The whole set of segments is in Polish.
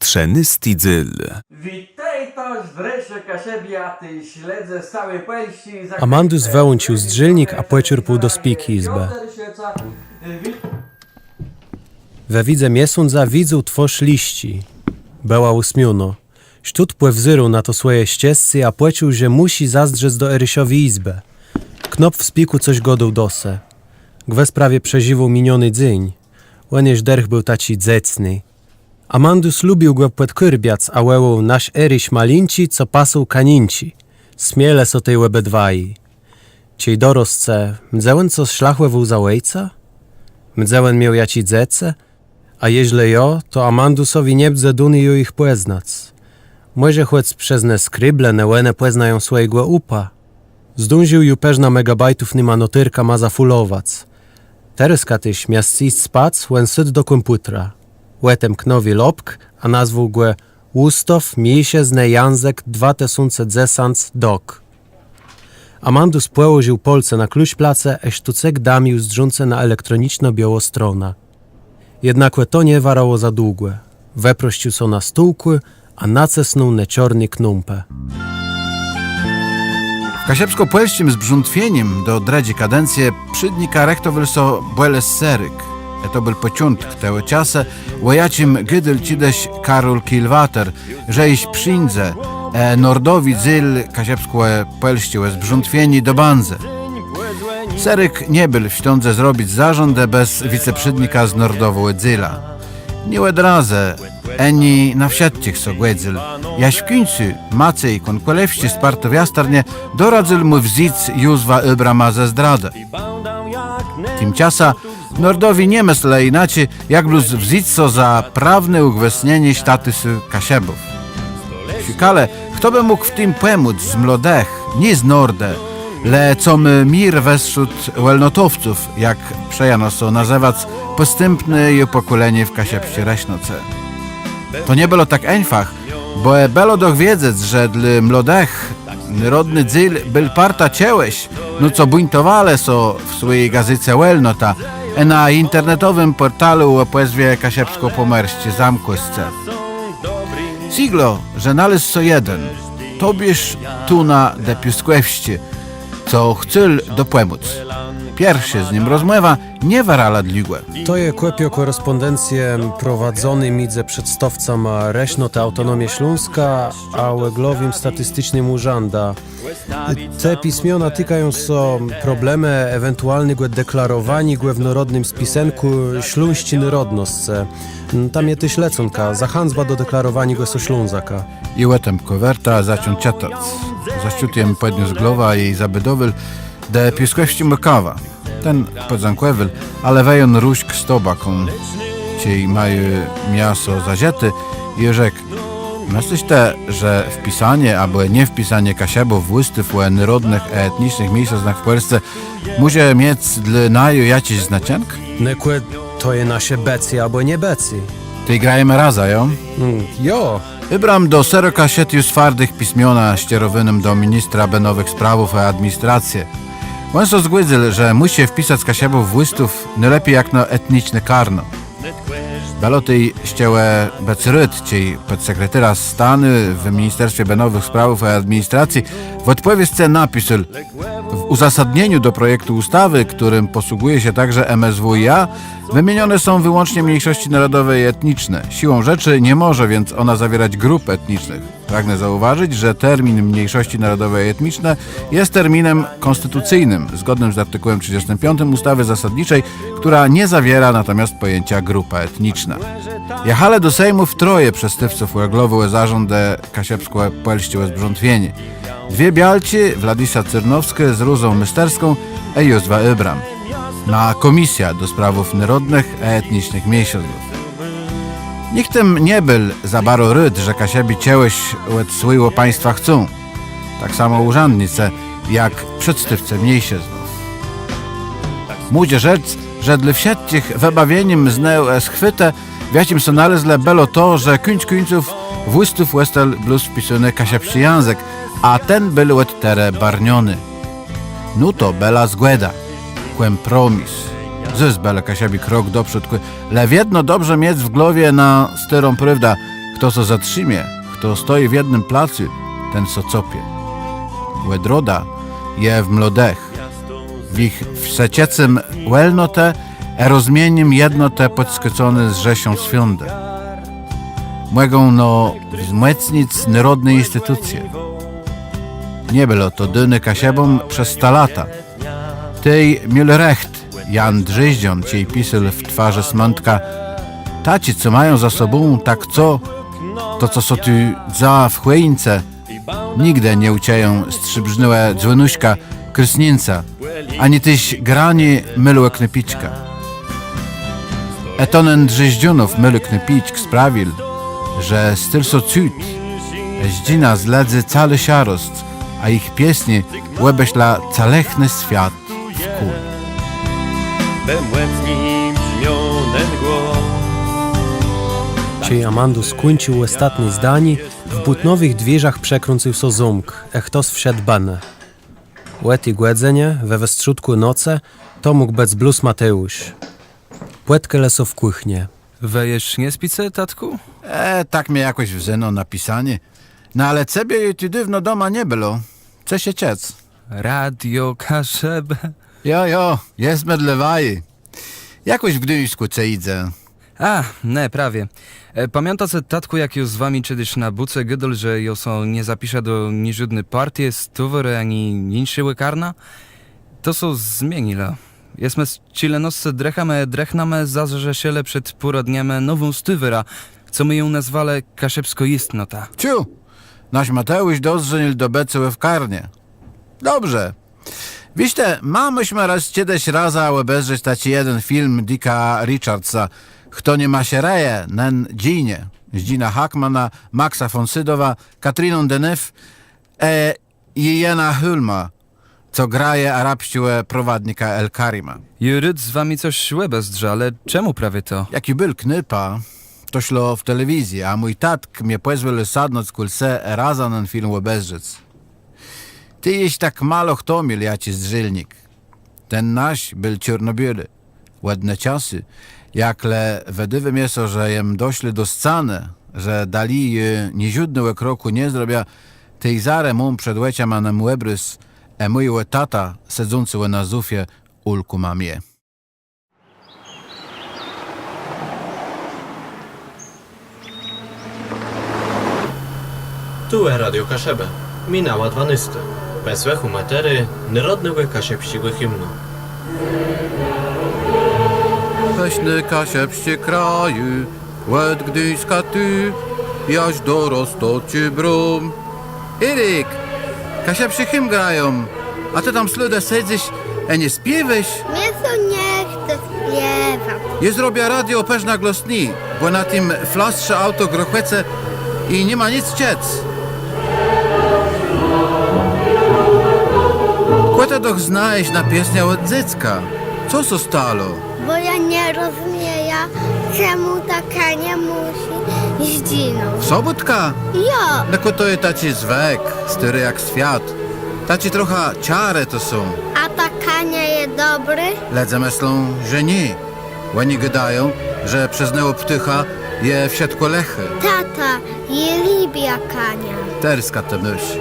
Jutrzeny stydzyl. Witaj to zdreszczę kasiebie, a ty śledzę z całej Pelści. Amandus wyłączył zdrzylnik, a płeczerpał do spiki izbę. We widze miesąca widzą tworz liści. Była usmiuno. Sztut płewzyru na to swoje ścieżcy, a płecił, że musi zazdrzec do Erysiowi izbę. Knop w spiku coś godał dose. Gwe sprawie przeżywał miniony dzień. Łenież derch był taci dzecny. Amandus lubił go płetkyrbiac, a łełą nasz Eryś malinci, co pasą kaninci. Smiele so tej łebedwai. Ciej dorosce, mdzełen co szlachłewą za łejca? Mdzełen miał jaci dzece? A jeźle jo, to Amandusowi nie bdze duny jo ich płeznac. Może chłec przez ne skryble, nełene płeznają swojego upa. Zdążył ju peżna megabajtów nyma notyrka ma zafulowac. Teraz katyś miast iść spac, łen syt do komputra. Łetem knowi lobk, a nazwał go Łustow Miesięzny Janzek 2010 dok. Amandus położył polce na kluźplace, a sztucek damił zdrzące na elektroniczno-biało strona. Jednakle to nie warało za długo. Weprościł so na stółku, a nacesnął na czarny knumpę. W kasiepsko-płelścim zbrzątwieniem do dredzi kadencję przydnika rektowyl so Bueles Seryk. To był początek tego czasu, łojacim gydyl cideś Karol Kilwater, że iś przyndze, nordowi zyl kasiepsko-płelściłe zbrzątwieni do banze. Seryk nie był w stądze zrobić zarządę bez wiceprzydnika z nordowo zyla. Nie odrazę, eni na wsiadcich so głedzyl. Jaś w końcu Macej konkolewści z partowiastarnie doradzyl mu wzic Józwa Ibrama ze zdradę. Tymczasa nordowi nie myślę inaczej, jak bluz wzic so za prawne ugwesnienie statusu kasiebów. Szukale, kto by mógł w tym pomóc z mlodech, nie z nordę, le co my mir wśród welnotowców, jak przejano so nazywać postępne pokolenie w kasiepście reśnoce. To nie było tak einfach, bo było doch wiedzieć, że dla mlodech rodny dzyl był parta ciełeś, no co buntowale so w swojej gazyce Welnota, na internetowym portalu o pozwie kasiepsko-pomerście zamkosce. Siglo, że należy so jeden, tobież tu na depiuskłewście, co chcel dopomóc. Pierwszy z nim rozmowa nie warala dligłe. To je kłepio korespondencję prowadzony między przedstawcą Reśnota Autonomię Śląska a Łeglowim Statystycznym Urzęda. Te pismiona tykają so problemy ewentualnego deklarowania w narodnym spisenku śląszczyny rodnosce. Tam je tyś leconka, zachęcba do deklarowania go so Ślązaka. I łetem kowerta zaczął czytać. Zaściutiem podniósł głowa i zabydowyl, de pieskłeści kawa. Ten podzankwewil, ale wejon ruśk z tobaką. Ciej mają miaso zaziety i rzekł: myślisz te, że wpisanie albo nie wpisanie kasiebów w listy narodnych i etnicznych miejscach w Polsce musi mieć dla naju jakiś znaczek? Nekłe to je nasze becy albo nie becy. Ty grajemy raza, jo? Jo! Ibram do seroka sietiu twardych pismiona ścierowynym do ministra benowych sprawów i administracji. On so zgłydzył, że musi wpisać kasiebów w listów nie lepiej jak na etniczne karno. Belo tej ściełe Becryt, czyli podsekretarza stanu w Ministerstwie Benowych Sprawów i Administracji, w odpowiedzi napisał: w uzasadnieniu do projektu ustawy, którym posługuje się także MSWiA, wymienione są wyłącznie mniejszości narodowe i etniczne. Siłą rzeczy nie może więc ona zawierać grup etnicznych. Pragnę zauważyć, że termin mniejszości narodowe i etniczne jest terminem konstytucyjnym, zgodnym z artykułem 35 ustawy zasadniczej, która nie zawiera natomiast pojęcia grupa etniczna. Jechale do Sejmu w troje przestywców Łeglowy zarządę kasiepsko-płelściłe zbrzątwienie. Dwie bialci, Władisa Cyrnowski z Ruzą Mysterską i Józwa Ibram. Na komisja do sprawów narodnych i etnicznych mniejszościów. Nikt tym nie był za baro ryd, że kasiebi ciełeś od swojego państwa chcą. Tak samo urzędnice, jak przedstawcy mniejszyznów. Móže rzec, że dla wszystkich wybawieniem znał schwytę, w jakim so nalezle było to, że końc końców w listów westel bluz wpisany kasiepski język, a ten był od tere barniony. No to bela zgłeda, kłem promis. Zys bele kasiebi krok do przód, le wiedno dobrze mieć w głowie na styrą prawda, Kto co zatrzymie, kto stoi w jednym placu, ten co copie. Łedroda je w mlodech. W ich wszeciecym łelnote, rozmieniem jednote podskocone z rzesią świąte. Mogą no wzmocnić narodne instytucje. Nie było to dyny kasiebom przez 100 lata. Tej Müller-Recht, Jan Drzeździon, ciej pisał w twarzy smantka, taci, co mają za sobą tak to co so tu za w chłejńce, nigdy nie ucieją strzybrznęłe dzwonuśka krysnieńca, ani tyś grani myłe knepiczka. Etonen Drzeździonów myły knepiczk sprawił, że styl so cud, zdzina zledzy cały siarost, a ich pieśni łebeśla calechny świat w kół. Ciej Amandu skończył ostatnie zdanie, w butnowych dwierzach przekręcił so zumk, tos wszedł banę. Łet i głedzenie, we westrzutku noce, to mógł bec blus Mateusz. Płetkę leso w kuchnie. Wejesz nie spice, tatku? Tak mnie jakoś wzyno napisanie. No ale ciebie tu dywno doma nie było. Co się ciec? Radio, kaszebę. Jo, jest medlewaji. Jakoś w Gdyńsku co idzie. A, ne, prawie. Pamiętacie, tatku, jak już z wami kiedyś na buce gydol, że jo są nie zapisze do ni żadnej partii, stuwery, ani inszy łykarna? To są zmienila. Jesteśmy z cilenosce drechname zazrze siele przed pórodniemy nową stywera, co my ją nazwali kaszebsko-istnota. Ciu, nasz Mateusz dozrzenił do becy w karnie. Dobrze. Wiście, myśmy raz kiedyś raza obejrzeć taki jeden film Dicka Richardsa, Kto nie ma się reje, nen dzinie. Z Gina Hackmana, Maxa von Sydowa, Katriną Deneuve i Jena Hulma, co graje arabściłe prowadnika El Karima. Juryd z wami coś łebezdrze, ale czemu prawie to? Jaki był knypa, to szlo w telewizji, a mój tatk mnie pozwolił sadnąć kulse raza na film obejrzeć. Ty jeś tak malo chtomil, ja ci zdrzylnik. Ten nasz był czarnobiały. Ładne czasy, jakle wedywy mieso, że jem doszli do scany, że dali niziudnego kroku nie zrobia, tej zare mum przed łeciamanem łebrys, mój tata, sedzący na zufie, ulku mamie. Tu Radio Kaszebę. Minęła 12. Bez łechu matery, narodnego kasiepściego hymnu. Weźny kasiepście kraju, łed Gdyńska ty, jaś dorostoci brum. Eryk, kasiepście hymn grają, a ty tam sludę siedzisz, nie śpiewałeś? Mnie to nie chce śpiewać. Je zrobię radio peż na glosni, bo na tym flastrze auto grochwece i nie ma nic ciec. Kłete doch znaleźć na pieśnia od dziecka. Co so stalo? Bo ja nie rozumiem, czemu taka nie musi zdziną. Sobotka? Jo, Neko to jest taci zwek, styry jak świat. Taci trochę ciare to są. a taka nie jest dobry? Ledze myślą, że nie. Oni gadają, że przez neło ptycha je wsiadko lechy. Tata, je libia kania. Terska te myśl.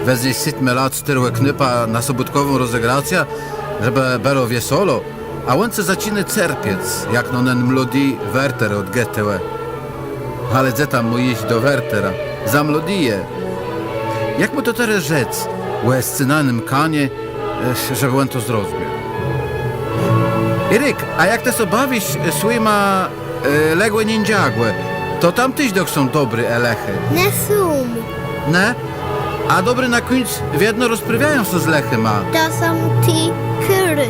Weznie 7 lat styrłe knypa na sobotkową rozegrację, żeby było wiesolo, a łące zaciny cerpiec, jak no nen mlodi Werter od Goethe. Ale gdzie tam mu iść do Wertera? Za mlodije. Jak mu to teraz rzec? O scynanym kanie, żeby on to zrozumiał. Eryk, a jak te so bawisz słyma ległe nindziagłe, to tam tyś doch są dobry elechy. Nie sum. Ne? A dobry na końcu wiedno rozprawiają co z lechy ma. To są ci kury,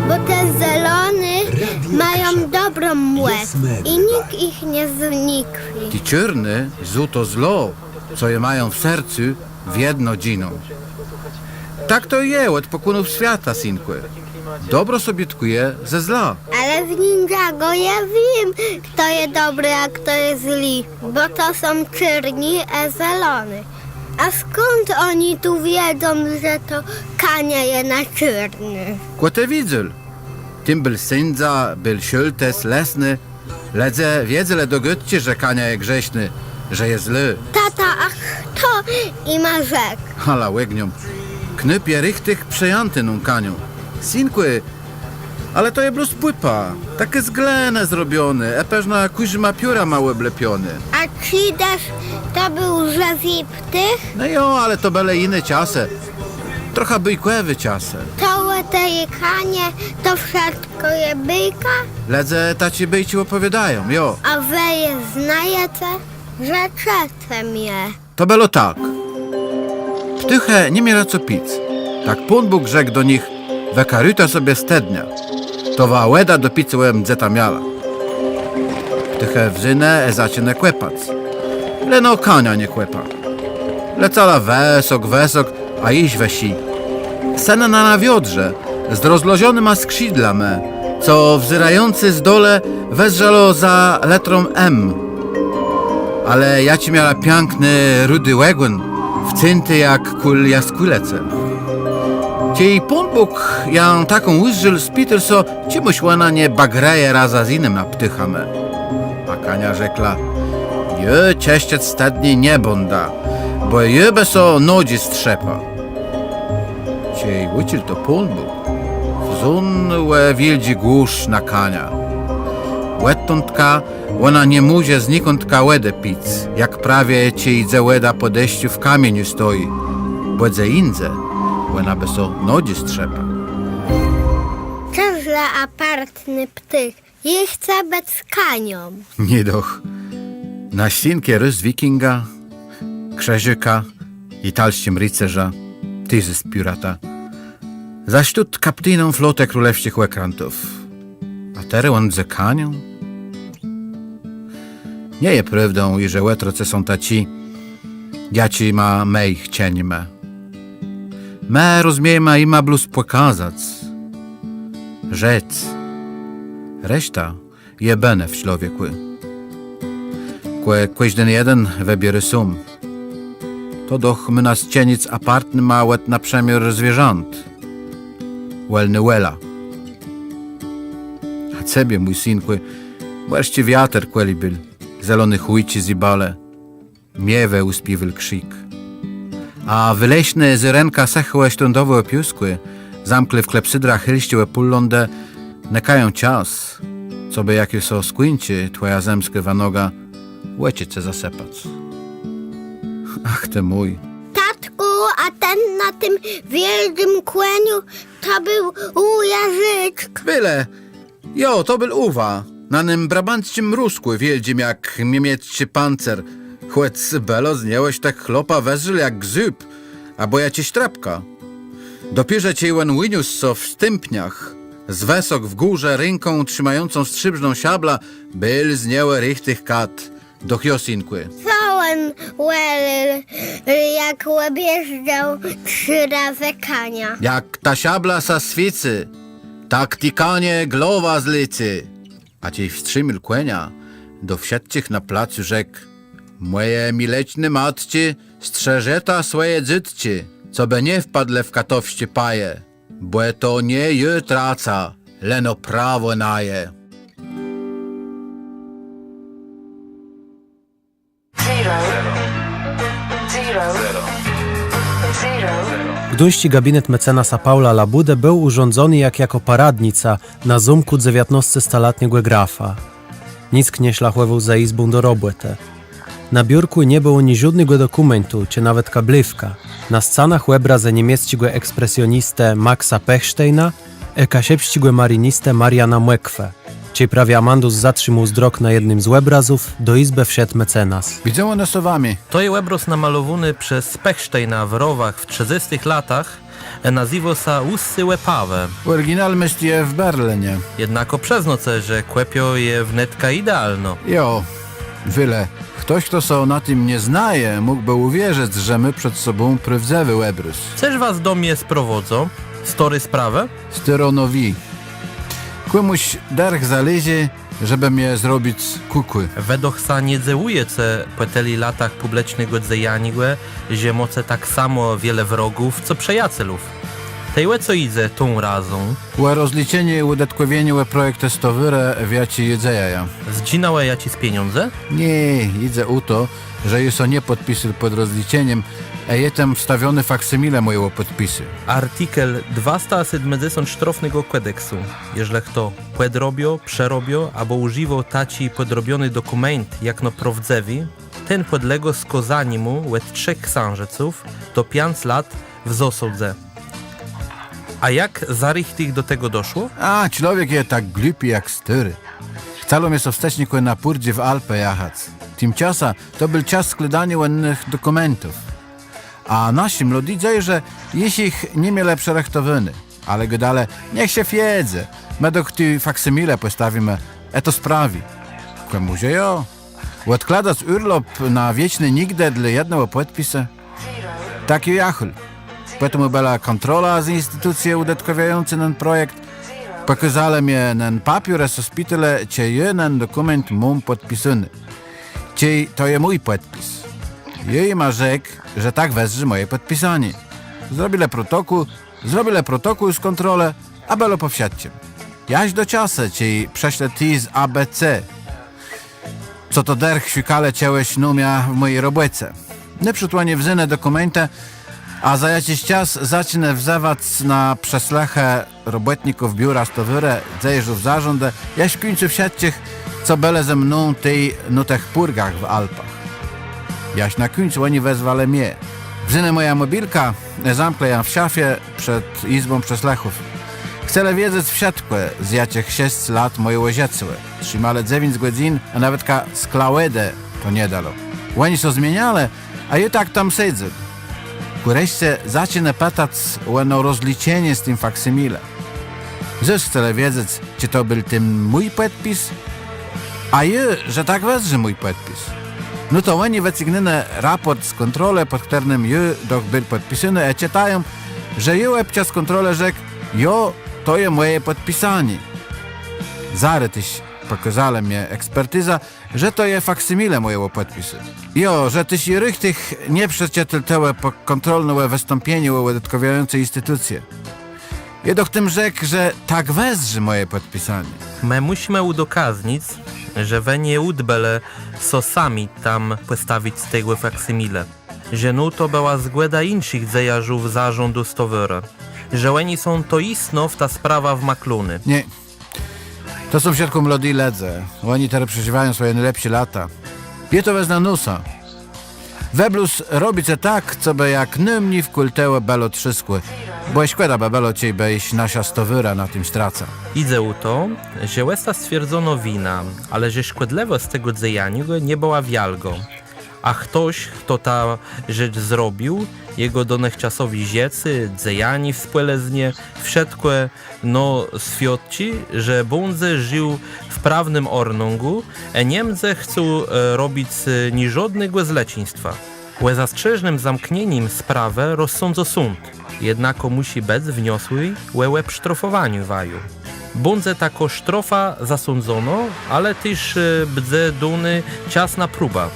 bo te zelony mają dobrą młek i nikt ich nie znikwi. Ci czyrny zu to zlo, co je mają w sercu w jedno dziną. Tak to je od pokunów świata, synkły. Dobro sobie tkuje ze zla. Ale w Ninjago ja wiem, kto jest dobry, a kto jest zli, bo to są czerni, a zelony. A skąd oni tu wiedzą, że to kania jest na czerny? Kłote widzul. Tym był sędza, był szultes, lesny. Ledze wiedzele do Götcie, że kania je grześny. że jest zły. Tata, ach to i ma rzek. Hala łegnią. Knypie rychtych przejanty nąkanią. Synkły, ale to je bluz płypa. Takie zglene zrobione, epeżna kuźma pióra małe blepione. A ci też to był rzeziptych? No jo, ale to byle inne czasy. Trochę byjkłewy czasy. To te jekanie, to wszystko je byjka? Ledze taci byjci opowiadają, jo. A wy je znajecie? Rzeczecie mnie. To było tak. Ptyche nie miała co pić. Tak Pan Bóg rzekł do nich, wekaryta sobie stednia. To wałeda do picy łem dzeta miała. Ptyche wzynę zaczyna kłepać. Leno kania nie kłepa. Lecala wesok, a iść wesi. Sena na nawiodrze, z rozlożonym skrzydła me, co wzyrający z dole wezżalo za letrą M. Ale ja ci miała piękny, rudy łegun, wcynty jak kul jaskólece. Ciej Pan Bóg ją taką łyżżyl spiter, so czemuś łana nie bagreje raza z innym na ptycha me. A Kania rzekła, je cieściec stadni nie bonda, bo jebe so nodzi strzepa. Ciej łyciel to Pan Bóg, wzunłe wildzi głusz na Kania. Łettątka, ona nie może znikądka łedę pić, jak prawie ciej dze łeda po deszczu w kamieniu stoi, bo dze indze, ona by so nodzi strzepa. Co za apartny ptych. Je chce być kanią. Nie doch. Na ścinkie rys wikinga, krzeżyka i talściem rycerza, tyzy z pirata. Zaś tut kaptyną flotę królewskich łekrantów. A teraz on dze kanią? Nie je prawdą, i że łetroce są taci, jaci ma mej chcień me. Me rozumiemy i ma bluz pokazać. Rzec. Reszta jebene w człowieku. Kłeś jeden wybierze sum. To doch my nas cienic apartny ma łet na przemiar zwierząt. Welny wela. A ciebie, mój synku, wreszcie wiater kłeli byl. Zelony chujci zibale. Miewe uspiwyl krzyk. A wyleśne zyrenka sechłe ślądowe opiuskły, zamkle w klepsydra chylściłe pullonde, nekają czas, co by jakie so skłyncie twoja zemska wanoga, łeciece zasepać. Ach ty mój. Tatku, a ten na tym wielkim kłeniu to był Jarzyk. Byle, jo, to był uwa, na nym brabancim rusku wieldzim jak niemiecki pancer. Chłec belo zniełeś tak chlopa wezżyl jak gzyb, a bo ja ci strapka. Dopierze cię jen wyniósł so w stępniach, z wesok w górze ręką trzymającą strzybrzną siabla, byl zniełe rychtych kat, do chiosinkły. Całen łel, jak łebieżdżał 3 razy kania. Jak ta siabla sa swicy, tak tikanie głowa z licy. A ciej wstrzymil kłenia, do wsiadcich na placu rzekł, moje mileczne matcie, strzeżeta swoje dzieci, co by nie wpadle w katowście paje, bo to nie je traca, leno prawo naje. Gdyński gabinet mecenasa Paula Labude był urządzony jak jako paradnica na zumku 19-staletniego grafa. Nic nie szlachłował za izbą do roboty. Na biurku nie było ni żadnego dokumentu, czy nawet kablivka. Na scenach obrazy niemieckiego ekspresjonistę Maxa Pechsteina i kasiepskiego marynistę Mariana Młekwe. Ciej prawie Amandus zatrzymał wzrok na jednym z obrazów, do izby wszedł mecenas. Widzę one sowami. To je obraz namalowany przez Pechsteina w rowach w 30 latach nazywał się Łysy Łepawe. Oryginal myśli je w Berlinie. Jednako przez noce, że kłepio je wnetka idealno. Jo, wyle. Ktoś, kto so na tym nie znaje, mógłby uwierzyć, że my przed sobą prawdziwy łebrus. Chcesz was do mnie sprowodzą? Story sprawę? Styronowi. Kłemuś derch zalezie, żeby mnie zrobić kukły. Wedok sa nie dziełuje ce po tyli latach publicznego dzejaniłe, że moce tak samo wiele wrogów, co przejacelów. Tej co idzie tą razą, Łe rozliczenie i udatkowienie łe projekt testowyre wiaci jedzeja. zdzinały ja ci z pieniądze? Nie, idzie o to, że już są nie podpisy pod rozliczeniem, a je tam wstawione faksymile mojego podpisy. Artykel 274 kodeksu. Jeżeli kto podrobio, przerobio albo używał taci podrobiony dokument jak no prowdzewi, ten podlego skazaniu mu łet 3 księżyców do 5 lat w zasądze. A jak zarychtych do tego doszło? A, człowiek je tak głupi jak styry. Chcą mnie so wsteczni na purdzie w Alpę jechać. Tymczasem to był czas składania ładnych dokumentów. A nasi młodzi dzieje, że jeśli ich nie mieli przerechtowyny, ale gadale, niech się wiedzę. My do ty faksymile postawimy, to sprawi. Komu że jo? Odkładać urlop na wieczny nigdy dla jednego podpisu? Taki jachul. Potem była kontrola z instytucji udatkowiającej ten projekt. Pokazali mi ten papier, a sospityle, czy jeden dokument mam podpisany. Czy to jest mój podpis. Jej ma rzekł, że tak wezrzy moje podpisanie. Zrobili protokół z kontrolę, a było po wsiadcie. Jaś do czasu, czy prześlę ty z ABC. Co to derch świkale ciałeś numia w mojej robocie. Nie przytłanie wzynę dokumenty, a za jakiś czas zacznę wzywać na przeslechę robotników biura stowyre, zejrzów zarządę, jaś w końcu wsiadciech, co byle ze mną tej nutech purgach w Alpach. Jaś na końcu oni wezwali mnie. Wzynę moja mobilka, zamknę ją w szafie przed izbą przeslechów. Chcę wiedzieć w siatku z jaciech 6 lat moje łoziecły. Trzymale 9 godzin, a nawet sklałedę to nie dalo. Oni są zmieniali, a ja tak tam siedzę. Wreszcie zaczyna pytać o rozliczenie z tym faksymile. Zyż chcę wiedzieć, czy to był tym mój podpis, a ja, że tak wezrzy mój podpis. No to oni wyciągnęli raport z kontroli, pod którym ja był podpisany, a czytają, że ja podczas kontroli rzekł, jo, to jest moje podpisanie. Zary tyś pokazała mi ekspertyza, że to jest faksymile mojego podpisu. Jo, że tyś i rychtych nie przeczytał po kontrolne wystąpienie o udatkowiającej instytucje. Jedok tym rzekł, że tak wezrzy moje podpisanie. My musimy udokaznić, że we nie udbele so sami tam postawić z tego faksymile. Że no to była zgłeda inszych zejarzów zarządu stowyra. Że oni są to istno w ta sprawa w makluny. Nie. To są w środku młodzi ledze. Oni teraz przeżywają swoje najlepsze lata. Je to wezna nusa. Weblus robi se tak, co by jak nymni w kultełe belo trzyskły. Bo szkoda by belo ciej byś nasza stowyra na tym straca. Idzie u to, że łesta stwierdzono wina, ale że szkodliwe z tego dzejania nie była wialgo. A ktoś, kto ta rzecz zrobił, jego dotychczasowi ziecy, dzejani wspólnie, wszystko no świadczy, że Bunze żył w prawnym ornągu, a Niemcy chcą robić ni żadnego zleciństwa. Łe zastrzeżnym zamknięciem sprawę rozsądza sąd, jednako musi być wniosły łeb sztrofowaniu waju. Bunze tako sztrofa zasądzono, ale też bdze duny czas próba.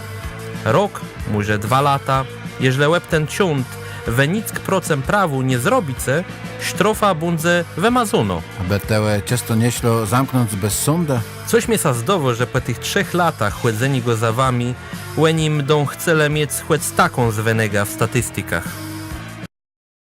Rok, może 2 lata, jeżeli łeb ten ciąd we nick procent prawu nie zrobice, sztrofa Bunze wymazono. Aby te często nieślo zamknąć bez sądu? Coś mnie sa zdowo, że po tych 3 latach chłedzeni go za wami, łynim dą chcele mieć chłec taką z wenega w statystykach.